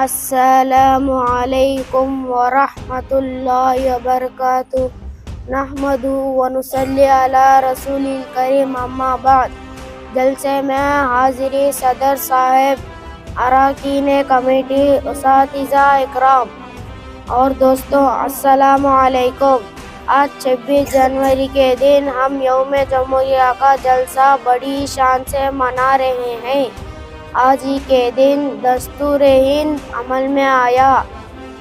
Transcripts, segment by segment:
السلام علیکم ورحمۃ اللہ وبرکاتہ نحمدہ ونصلی علی رسول الکریم اما بعد۔ جلسے میں حاضری صدر صاحب، اراکین کمیٹی، اساتذہ اکرام اور دوستوں، السلام علیکم۔ آج 26 جنوری کے دن ہم یوم جمہوریہ کا جلسہ بڑی شان سے منا رہے ہیں۔ آج ہی کے دن دستور ہند عمل میں آیا۔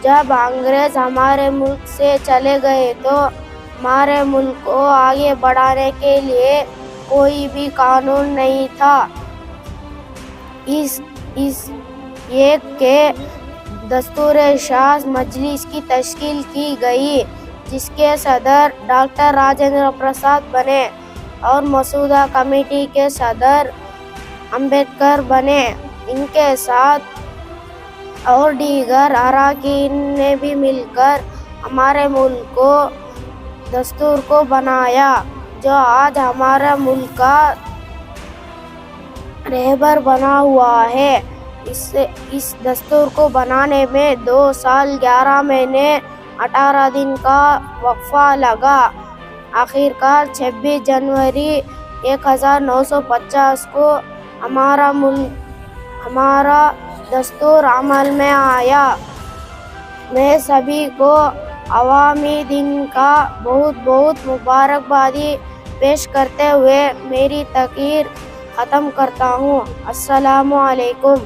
جب انگریز ہمارے ملک سے چلے گئے تو ہمارے ملک کو آگے بڑھانے کے لیے کوئی بھی قانون نہیں تھا۔ اس ایک کے دستور شاہ مجلس کی تشکیل کی گئی، جس کے صدر ڈاکٹر راجندر پرساد بنے اور مسودہ کمیٹی کے صدر امبیڈکر بنے۔ ان کے ساتھ اور دیگر اراکین نے بھی مل کر ہمارے ملک کو دستور کو بنایا، جو آج ہمارا ملک کا رہبر بنا ہوا ہے۔ اس دستور کو بنانے میں 2 سال 11 مہینے 18 دن کا وقفہ لگا۔ آخرکار 26 جنوری 1950 کو ہمارا دستور عمل میں آیا۔ میں سبھی کو عوامی دن کا بہت بہت مبارکبادی پیش کرتے ہوئے میری تقریر ختم کرتا ہوں۔ السلام علیکم۔